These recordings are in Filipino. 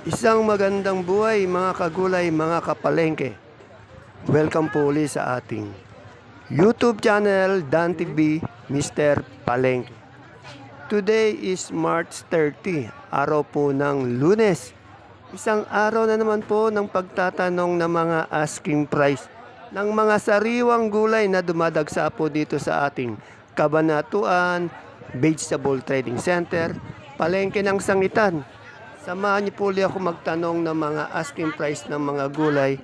Isang magandang buhay mga kagulay, mga kapalengke. Welcome po ulit sa ating YouTube channel Dan TV Mr. Palengke. Today is March 30, araw po ng Lunes. Isang araw na naman po ng pagtatanong ng mga asking price ng mga sariwang gulay na dumadagsa po dito sa ating Kabanatuan Vegetable Trading Center, Palengke ng Sangitan. Samahan niyo po ulit ako magtanong ng mga asking price ng mga gulay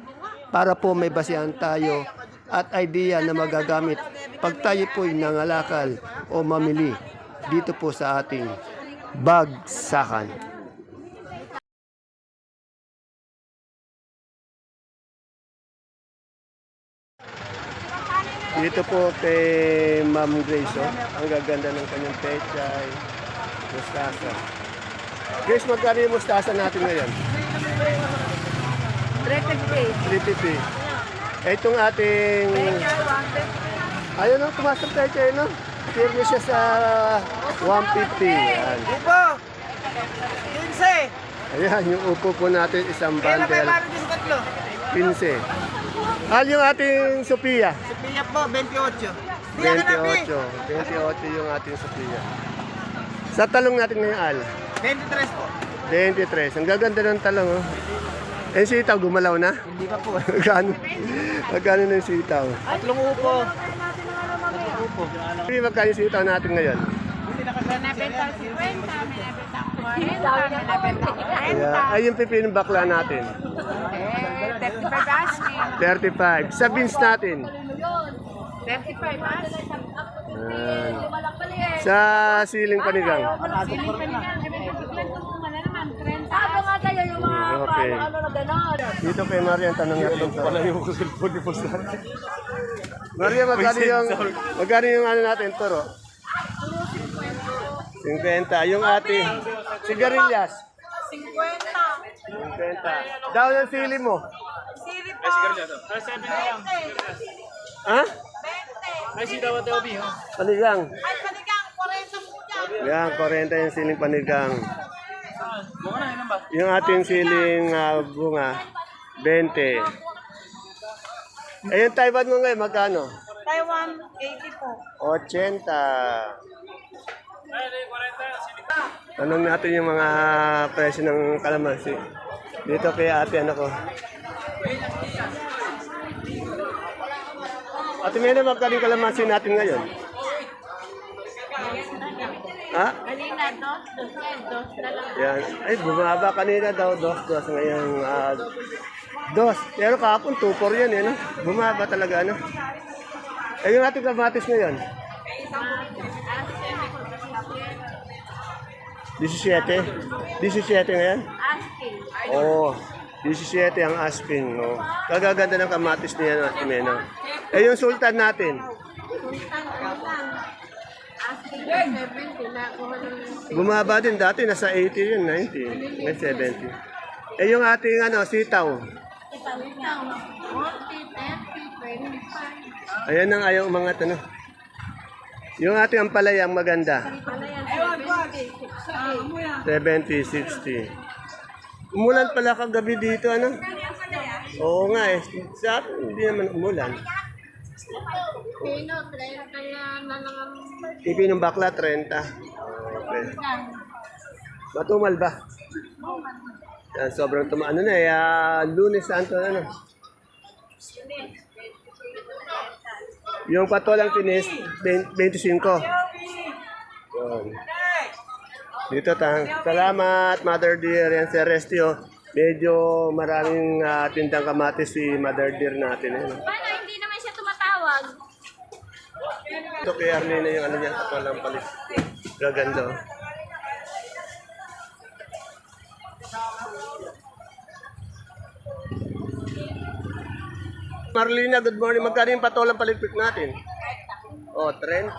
para po may basihan tayo at idea na magagamit pag tayo po'y nangalakal o mamili dito po sa ating bagsakan. Dito po kay Ma'am Grace, oh. Ang gaganda ng kanyang pechay, mustasa. Grace, magkano yung mustasa natin ngayon? 350. Itong ating... Ayun, no, tumasok tayo kayo, no? Firme siya sa 150. Ayan. Upo! 15! Ayan, yung upo po natin, isang Kailan kayo bundle. meron din tatlo? 15. Yung ating Sophia? Sophia po, 28. 28. 28 yung ating Sophia. Sa talong natin ngayon, Al? 23 po. 23. Ang gaganda ng talong, oh. Eh, sitaw, gumalaw na? Hindi pa po. Magkano na yung sitaw? Tatlong upo. Tatlong upo. Magkano yung sitaw natin ngayon? Nabenta 50, may nabenta 40, may nabenta 40. Ay, yung pipinong bakla natin. 35 asking. 35. Sa beans natin. 35 asking. Ayan. Sa siling panigang. Siling pa niya. Wala naman, 30 asking. Okay. Dito kay Marian, tanong natin. Wala yung cellphone ni Boss natin. Marian, magkano yung ano natin, toro? 50. Yung ating sigarilyas. 50. Daw ng sili mo. Sili po. Ha? 20. Ay, si Dawat Obi, ha? Panigang. Ay, panigang, 40 po dyan. Yan, 40 yung siling panigang. Bunga na, yun ba? Yung ating siling bunga, 20. Eh, yung Taiwan mo ngayon, magkano? Taiwan, 80 po. 80. Tanong natin yung mga presyo ng kalamansi. Dito kay ate, ano ko. Ate Mena, magkano yung kalamansi natin ngayon? Ha? Kanina, 2 na lang. Yan. Ay, bumaba kanina daw, 2 ngayon. 2. Pero kahapon, 2-4 yan, eh, no? Bumaba talaga, ano? Eh, yung ating kamatis ngayon? 17. 17 ngayon? Asking. Oo. 17 ang asking, no? Kagaganda ng kamatis niya, no, Ate Mena. Eh, yung sultan natin? Asking 70 na kuha ng Bumaba din dati, nasa 80 yun, 90. May 70. Eh, yung ating, ano, sitaw? 40, 30, 25. Ayan ang ayaw umangat, ano? Yung ating ampalaya, ang maganda. Palayan, 70, 60. Umulan pala kagabi dito, ano? Oo nga, eh. Sa atin, hindi naman umulan. Pino, 30 na lang ang Ipinong bakla, 30. Okay. Matumal ba? Yan, sobrang ano na, eh. Lunes, santo, ano? Yung patolang tinis, 25. Yan. Dito, salamat, Mother Dear. Yan, si Restio. Medyo maraming tindang kamatis si Mother Dear natin. Eh. Paano hindi naman siya tumatawag? Ito kay Arlene yung ano niya, patolang palis. Gaganda. Oh. Marlina, good morning. Magkano yung patolang palipik natin? Oh, 30.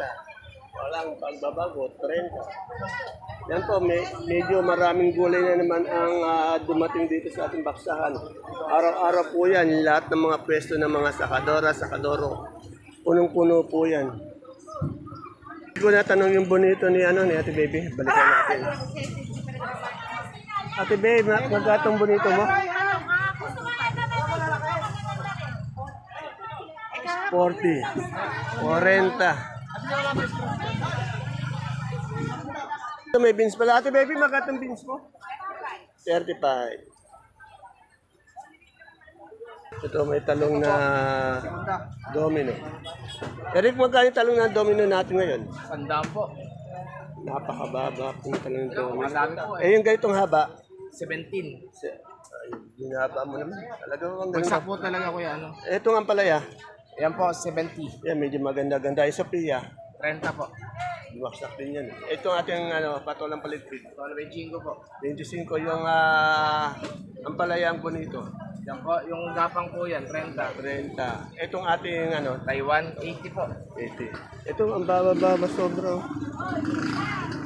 Walang pagbabago, 30. Yan po, medyo maraming gulay na naman ang dumating dito sa ating baksahan. Araw-araw po yan, lahat ng mga pwesto ng mga sakadora, sakadoro. Punong-puno po yan. Hindi ko natanong yung bonito ni Ate Baby. Balikan natin. Ate Babe, magkatong bonito mo? 40. 40. Ito may beans pala. Ate Baby, magkatong beans mo? 35. Ito may talong na domino. Eric, magkano yung talong na domino natin ngayon? Sandaan po. Napakababa kung talong ng domino. Marami po Eh, yung ganitong haba, 17. binaba mo naman. Talaga ang ganda. Bagsak po talaga kuya ano. Ito ang palaya. Yan po, 70. Yan, medyo maganda-ganda. Yung Sophia, 30 po. bumaksak din yan. Ito ang ating patolang paligpit. Tolo 25 po. 25 yung ang palaya ang bonito. Yan po, yung gapang po yan, 30. 30. Itong ating Taiwan, 80 po. 80. Ito ang baba-baba sobra.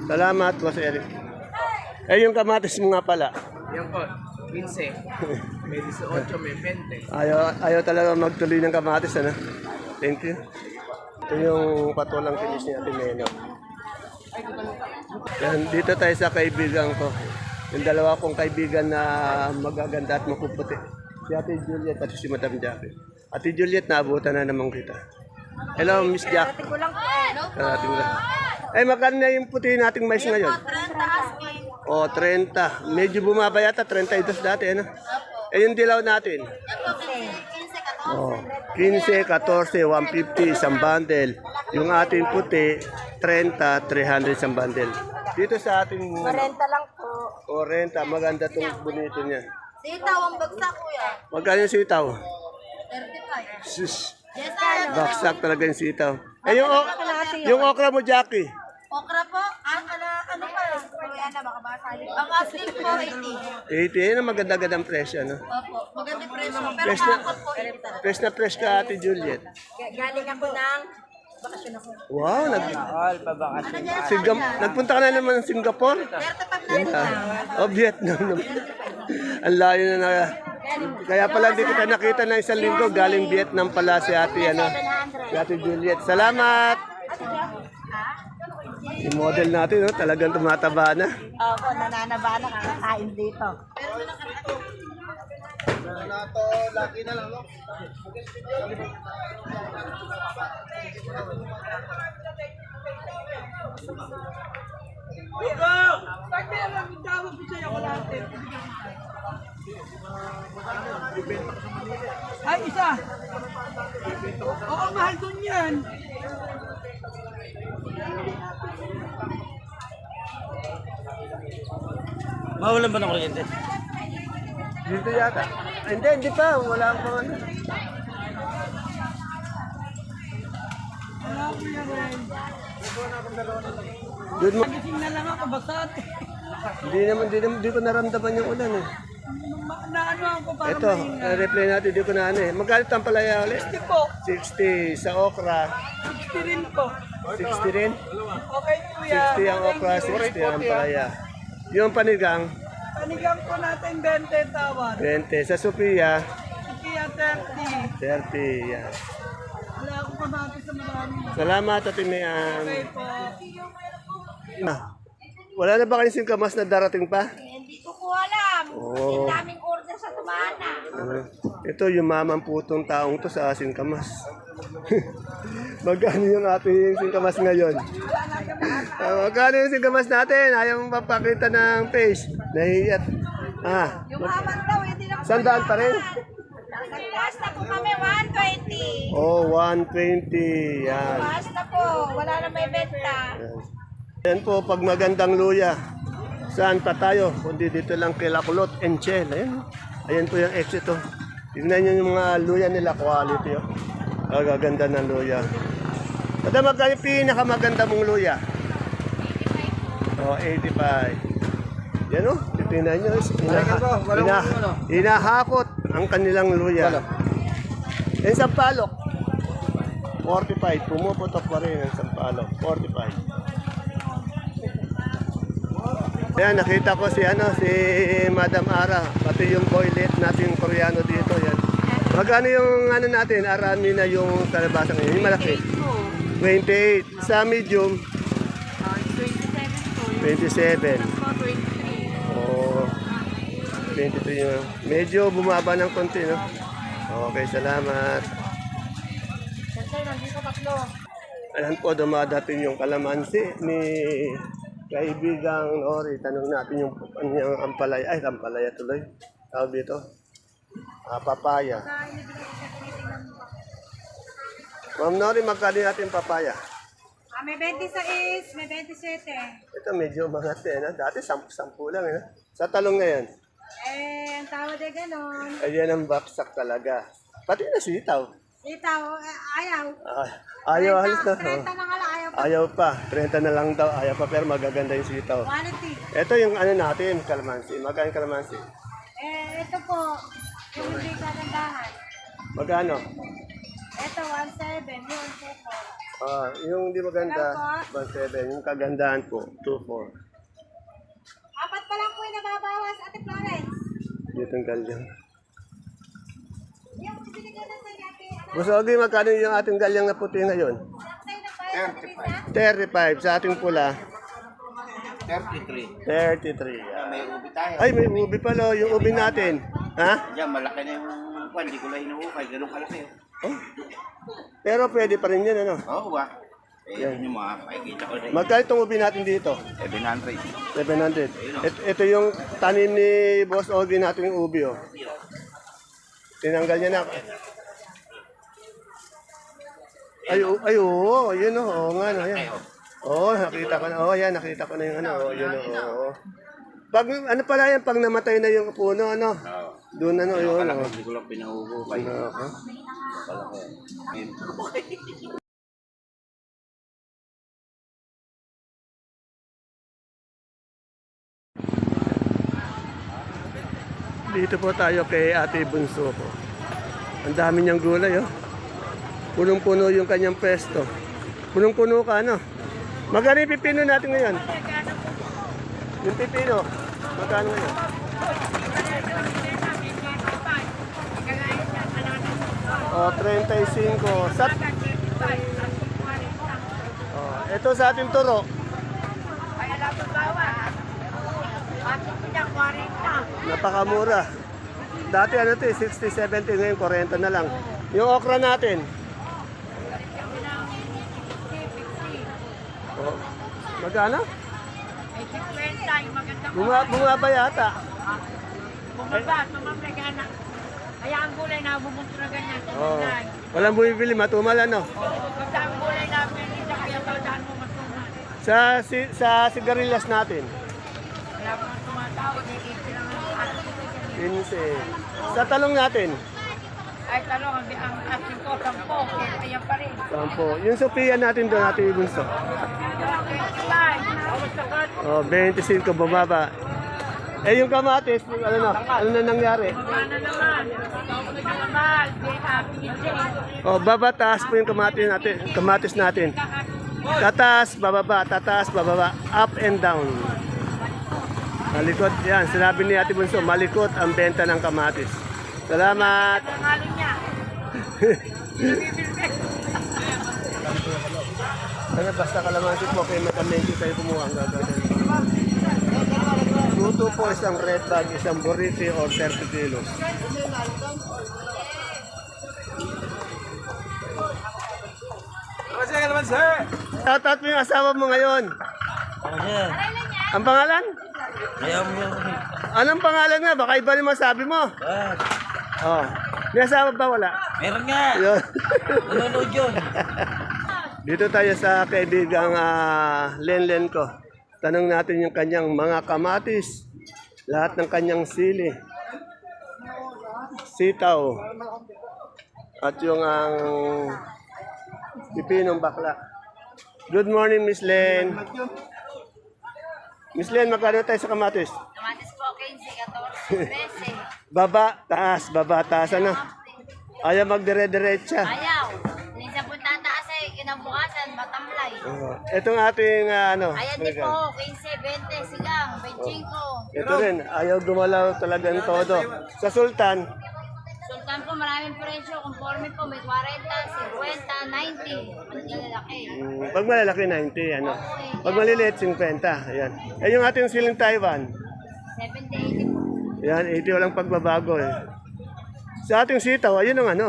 Salamat, Boss Eric. Eh, yung kamatis mo nga pala. Yan po, 15. May 18, may 20. Ayaw talaga magtuloy ng kamatis, ano? Thank you. Ito yung patulang kinis ni Ate Meno. Yan, dito tayo sa kaibigan ko. Yung dalawa kong kaibigan na magaganda at mapuputi. Si Ate Juliet at si Madam Jackie. Ate Juliet, naabutan na naman kita. Hello, Miss Jack. Karating lang. Eh, magkano na yung puti nating mais ngayon? 30 asking. O, 30. Medyo bumaba yata, 32 dati, ano? Eh, yung dilaw natin? Oh, 15, 14, 150 isang bundle. Yung ating puti, 30, 300 isang bundle. Dito sa ating 40 lang po. 40, maganda tong bonito niya. Sitaw ang bagsak kuya. Magkano yung sitaw? 35. Sus, Yes, sir. baksak talaga yung sitaw. Eh, yung okra mo, Jackie. Okra po? Ano pa? Kuya na, baka basali. Ang asking po, 80. 80, yun ang maganda-gandang presyo, no? Opo, magandang presyo. Pero Fresh na, kakot po, 80 talaga. fresh na fresh ka, Ate Juliet. Galing ako ng bakasyon ako. Wow, All pabakasyon. nagpunta ka na naman ng Singapore? 35 na ito. O, Vietnam naman. Ang layo na. Kaya pala hindi kita nakita ng isang linggo. Galing Vietnam pala si Ate, si Ate Juliet. Salamat! Yung model natin, no? Talagang tumataba na. Opo, nananaba na kakakain dito. Ay, isa. Oo, mahal dun yan. Mawalan ba ng kuryente? Dito yata. Hindi pa. Wala akong ano. Wala ko yan rin. Doon mo. Gising na lang ako, basat. Hindi ko naramdaman yung ulan eh. Naano ako para Ito, replay natin. Hindi ko na ano eh. Magkano ang palaya ulit? 60 po. 60 sa okra. 60 rin po. 60 rin. Okay, kuya. 60 ang okra, 60 ang palaya. Yung panigang, Panigang po natin 20 tawad. 20. Sa Sophia, Kaya 30. 30. Yan. Wala akong kamati sa marami. Salamat at Mian. Okay po. Wala na ba kayong singkamas na darating pa? Hindi ko po alam. Oo. Ang daming order sa tumana. Ito yung mamang putong taong to sa singkamas. Magkano yung ating singkamas ngayon? Magkano yung singkamas natin? Ayaw mong papakita ng face. Nahiyat. Yung aman daw, hindi na po. Sandaan pa rin? Nagtaas na po kami, 120. Oh, 120. Yan. Taas na po, wala na may benta. Yan po, pag magandang luya, saan pa tayo? Kundi dito lang kay Lakulot and Chel. Ayan po yung exit. Oh. Tignan nyo yung mga luya nila, quality. Oh. Gaganda ng luya. At magkano yung pinakamaganda mong luya? Oh, 85. Yan oh, tingnan nyo. Hinahakot ang kanilang luya. Yan sampalok. 45. Pumuputok pa rin ang sampalok. 45. Ayan, nakita ko si Madam Ara, pati yung boylet natin Koreano dito, yan. Magkano yung natin, arami na yung kalabasa ngayon, yung malaki? 28. Sa medium? 27. Oh. 23 yung medyo bumaba ng konti, no? Okay, salamat. Ayan po, dumadating yung kalamansi ni kaibigang Nori. Tanong natin yung ampalaya. Ay, ampalaya tuloy. Tawag dito. Papaya. Ma'am Nori, magkano natin papaya? May 26, may 27. Ito medyo umangat eh. No? Dati 10 lang. Eh, no? Sa talong ngayon. Ang tawad ay ganon. Ayan ang baksak talaga. Pati na sitaw. Itaw, ayaw. Ayaw halos na. 30 na nga lang, ayaw pa. Ayaw pa. 30 na lang daw. Ayaw pa pero magaganda yung sitaw. Quality. Ito yung ano natin, kalamansi. Magkano yung kalamansi? Ito po, yung hindi kagandahan. Magkano? Ito, 1.7, yun, 2.4. Yung di maganda, 1.7. Yung kagandahan po, 2.4. Apat pa lang po yung nababawas, Ate Florence. Dito ang galyang. Yung binigyan na sa'yo, Ate. Mas okay, magkano yung ating galyang na puti ngayon? Sa'yo na ba yung 35. Sa ating pula, 33. 33. May ubi tayo. Ay, may ubi pala. Yung ubi natin. Ha? Yan, malaki na yung kwan. Hindi ko lang inuukay. Ganun kalaki. Oh. Pero pwede pa rin yan, ano? Oo ba? Yun yung mga makikita ko rin. Magkano itong ubi natin dito? 700. 700. Ito yung tanim ni Boss Ogie natin yung ubi, oh. Tinanggal niya na. Ay, oo. Yun, oh. Oo nga, no. Yan. Oo, nakita ko na. Oo, yan. Nakita ko na yung ano. Oh, yun, oh. Pag, ano pala yan, pag namatay na yung puno, ano? Doon, ano, yun, oh. Hindi ko lang pinahuhukay. Dito po tayo kay Ate Bunso po. Ang dami niyang gulay, oh. Punong-puno yung kanyang pesto. Punong-puno ka, ano? Magkano yung pipino natin ngayon? Yung pipino, magkano ngayon? O, 35. Ito sa ating turo. Ay, alam mo bawa. Atin ko niya, 40. Napakamura. Dati ano to, 60, 70, ngayon 40 na lang. Yung okra natin. Oh, magkano? Ay, 50, yung magandang Bumaba yata. bumaba, tumamlagana. Kaya ang gulay na bubunto na ganyan. Oh. Walang bumibili, matumal ano. Pagka ang gulay namin, hindi kaya tawdahan mo matuman. Sa sigarilyas natin. Wala pa nga tumatawag, ikiti lang ang ating. 15. Sa talong natin. Ay, talong, ang ating ko, 10, kaya pa rin. 10. Yung Sophia natin doon, natin ibunso. 25, Oh, 25 bumaba. Eh yung kamatis, ano na nangyari? Mana naman. Mahal, di happy day. Oh, baba taas po yung kamatis natin. Tataas, bababa, tataas, bababa, up and down. Malikot, yan, sinabi ni Ate Bunso, malikot ang benta ng kamatis. Salamat. Ang halin niya. Ano, basta kalamansi po, kay Matamenti tayo kumuha ang gagawin. Luto po isang red bag, isang burrito or 30 kilos. Shoutout mo yung asawa mo ngayon. Ang pangalan? Anong pangalan nga? Baka iba naman sabi mo. Oh. May asawa ba wala? Meron nga. Yun. Nanonood yun. Dito tayo sa kaibigang Lenlen ko. Tanong natin yung kanyang mga kamatis. Lahat ng kanyang sili. Sitaw. At yung ang pipinong bakla. Good morning, Miss Len. Miss Len, magkano tayo sa kamatis? Kamatis po, 15, 14, 13. Baba, taas, ano? Ayaw magdire-diretsa. Ayaw. Minsan po tataas ay kinabukasan, matamlay. Itong ating Ayan din po, 15, 20, sigang, 25. ito rin, ayaw gumalaw talagang todo. Sa Sultan, Sultan po, maraming presyo. Conforme po, may 40, 50, 90. Ang lalaki. pag malalaki 90, ano. Pag maliliit 50, ayan. Eh yung ating siling Taiwan, 70, 80 po. Yan, 80 walang pagbabago eh. Sa ating sitaw, ayun ang ano.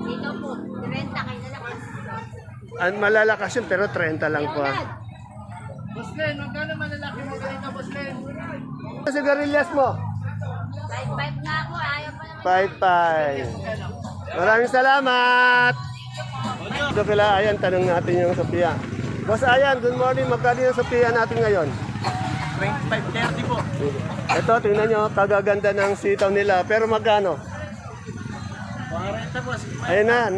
Dito po, 30 kayo na lang. Ang malalakas yun, pero 30 lang po. Boss Len, magkano malalaki mo ganito, Boss Len? Sigarilyas mo? 5-5 na ako, ayaw pa naman. 5-5. Maraming salamat. Ito kila Ayan, tanong natin yung Sophia. Boss Ayan, good morning. Magkano yung Sophia natin ngayon? 25-30 po. Ito, tingnan nyo, kagaganda ng sitaw nila. Pero magkano? 40 boss. Ayun na.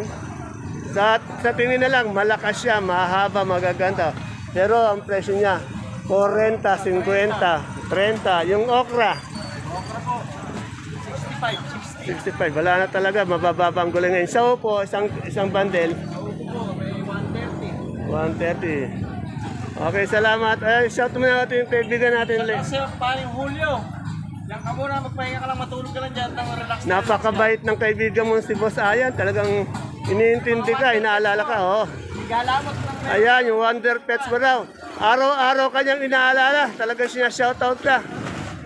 Sa tingin na lang, malakas siya, mahaba, magaganda. Pero ang presyo niya, 40, 50, 30. Yung okra, 65. 65. Wala na talaga, mabababa ang gulay ngayon. Sa upo, isang bundle, 130. Okay, salamat. Shout mo na natin yung kaibigan natin. Kasi paring Julio. Yan ka muna, magpahinga ka lang, matulog ka lang dyan, nang relax. Napakabait ng kaibigan mo si Boss Ayan. Talagang iniintindi ka, inaalala ka. Oh. Galamot lang. Ayan, yung Wonder Pets mo daw. Araw-araw kanyang inaalala. Talagang siya shoutout ka.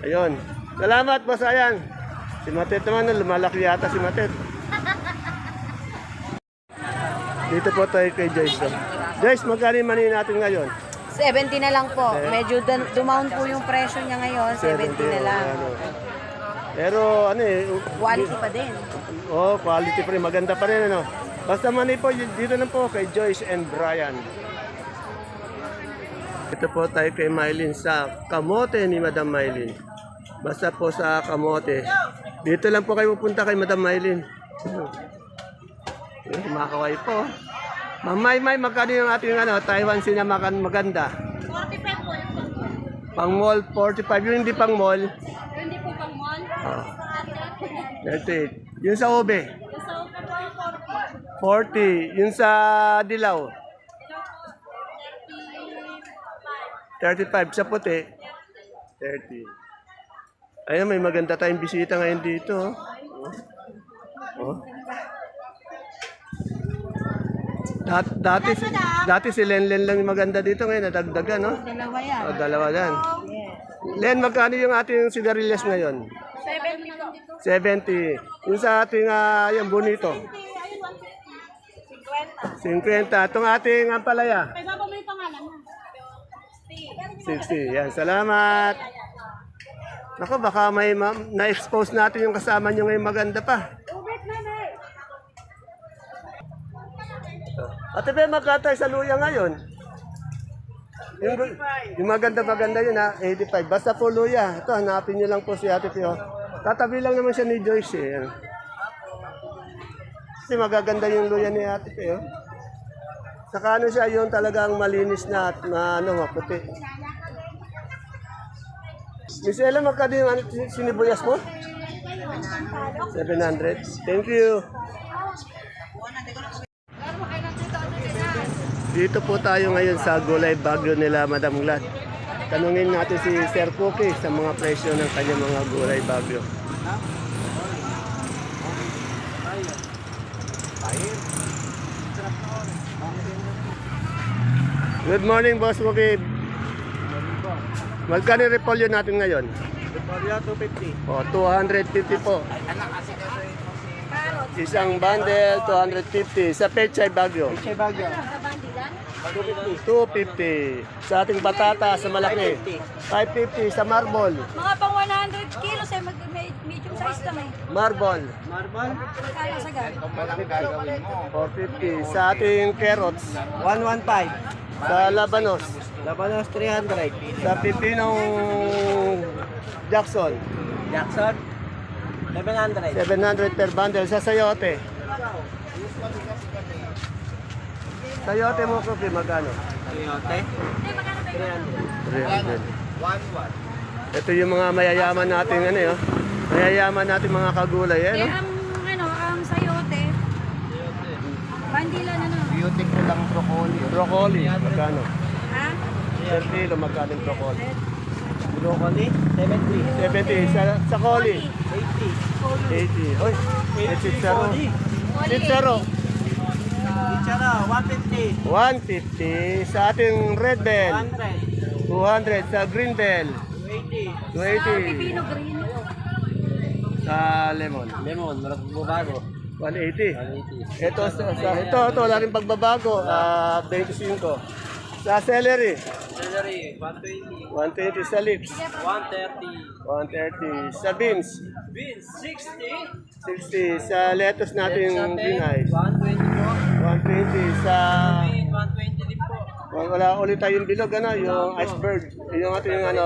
Ayun. Salamat, Boss Ayan. Si Matet naman, lumalaki yata si Matet. Dito po tayo kay Joyce. Oh. Joyce, magkano yung money natin ngayon? 70 na lang po. Medyo dumown po yung presyo niya ngayon. 70 na lang. Ano. Pero ano eh. Quality pa din. Oh, quality pa rin. Maganda pa rin ano. Basta money po, dito na po kay Joyce and Brian. Ito po tayo kay Mylene sa kamote ni Madam Mylene. Basta po sa kamote. Dito lang po kayo pupunta kay Madam Mylene. Makakaway po. Ma'am May, magkano yung ating ano, Taiwan sinamakan maganda? 45 po yung Pang mall, 45. Yung hindi pang mall, Hindi po pang mall. ah, 38. Yung sa ube, Sa upa po, 40. Yung sa dilaw, 35. Sa puti, 30. Ayun, may maganda tayong bisita ngayon dito. Oh. Dati si Lenlen lang yung maganda dito ngayon, nadagdagan, no? Dalawa yan. O, dalawa yan. Len, magkano yung ating sigarilyas ngayon? 70. Yung sa ating yung bonito? 50. Itong ating ampalaya? May baba mo yung pangalan mo. 60. Yan, salamat. Naku, baka may na-expose natin yung kasama nyo ngayon maganda pa. Ate Be, magkatay sa luya ngayon? Yung maganda-maganda yun ha, 85. Basta po luya. Ito, hanapin nyo lang po si Ate Pio. Tatabi lang naman siya ni Joyce eh. Kasi magaganda yung luya ni Ate Pio. Saka ano siya, yung talagang malinis na at maputi. Miss Ella, magkano yung sinibuyas mo? 700. Thank you. Dito po tayo ngayon sa Gulay Bagyo nila Madam Glad. Tanungin natin si Sir Cookie sa mga presyo ng kanyang mga Gulay Bagyo. Good morning, Boss Cookie. Magkano yung repolyo natin ngayon? Repolyo, 250. O, 250 po. Isang bundle, 250. Sa Pechay Bagyo. Che Bagyo. 250. Sa ating batata sa malaki. 550 sa marble. Mga pang 100 kilos eh, medium size lang eh. Marble. Marble. Kaya sa gan. 450. Sa ating carrots. 115. Sa labanos. Labanos, 300. Sa pipinong Jackson. Jackson, 700. 700 per bundle. Sa sayote. Sayote mo, Cookie, magkano? Coyote, 300. 1-1. Ito yung mga mayayaman natin, ano yun? Mayayaman natin mga kagulay, eh, no? Ang sayote, bandila na naman. Beauty ko lang broccoli. Broccoli, magkano? Ha? Per kilo, magkano yung broccoli? Broccoli, 70. 70. Sa coli, 80. 80. Oy, sitsaro. Sitsaro, Chichara, 150. 150. Sa ating red bell, 100. 200. Sa green bell, 280. 280. Pipino green. Sa lemon. Lemon, bago. 180. 180. Ito, wala rin pagbabago. 25. Sa celery, Celery, 120. 120 sa lips. 130. 130 sa beans. Beans, 60. 60 sa lettuce natin yung green eyes. 120 po. 120 sa Beans, 120 din po. wala ulit tayong bilog ano, yung iceberg. Yung ating ano,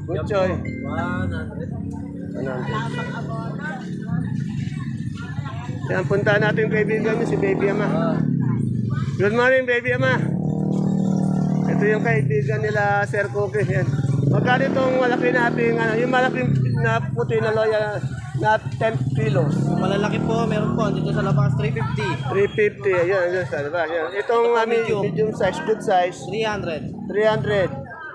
good choy. 100. Yan, punta natin yung kaibigan niyo, si Baby Ama. Good morning, Baby Ama. Ito yung kaibigan nila, Sir Cookie. Yan. Magkano itong malaki nating, ano, yung malaking na puti na loya na 10 kilos. Malalaki po, meron po. Dito sa labas, 350. 350, ayun, ayun, sa diba? Yan. Itong medium size, good size, 300. 300,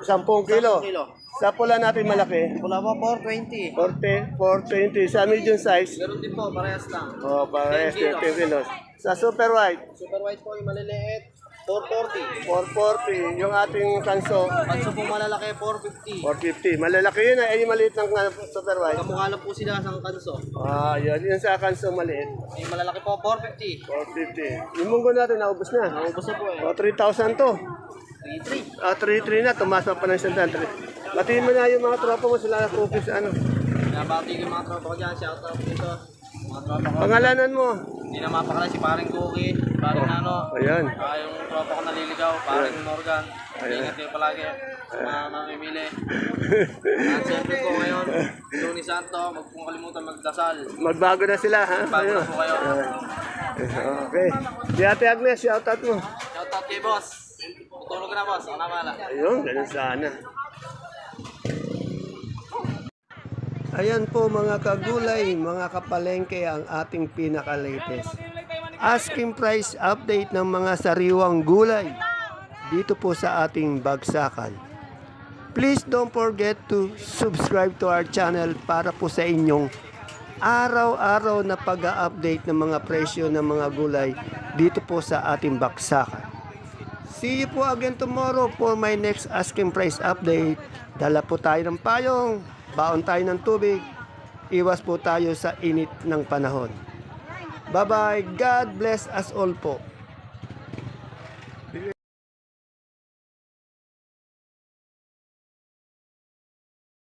10 kilo. kilo. Sa pula natin malaki, Pula po, 420. 420. Sa medium size, Meron din po, parehas lang. parehas 10 10 kilos. Sa super white, Super white po, yung maliliit, 440. 440. Yung ating kanso, Kanso po malalaki, 450. 450. Malalaki yun, yung maliit ng super white. Kamukha lang po sila sa kanso. Yun. Yun sa kanso maliit, Yung malalaki po, 450. 450. Yung munggo natin, naubos na. Naubos na po eh. 3,000 to. 33. 3,300 na, tumaas pa ng 100. Batiin mo na yung mga tropa mo, sila na cookies, ano. Nabati ko yung mga tropa ko dyan. Shoutout dito. Mga tropa ko. Pangalanan mo. Hindi na mapakala si paring Cookie, paring Nano. Ayan. Yung tropa ko naliligaw, paring Morgan. Ingat kayo palagi sa mga mamimili. At siyempre po ngayon, Tony Santo, huwag pong kalimutan magdasal. Magbago na sila, ha? Bago na po kayo. Okay. Si Ate Agnes, shoutout mo. Shoutout kay boss. Tutulog na boss, ako na pala. Ayun, ganun sana. Ayan po mga kagulay, mga kapalengke ang ating pinaka-latest. Asking price update ng mga sariwang gulay dito po sa ating bagsakan. Please don't forget to subscribe to our channel para po sa inyong araw-araw na pag-update ng mga presyo ng mga gulay dito po sa ating baksakan. See you po again tomorrow for my next asking price update. Dala po tayo ng payong, baon tayo ng tubig, iwas po tayo sa init ng panahon. Bye-bye. God bless us all po.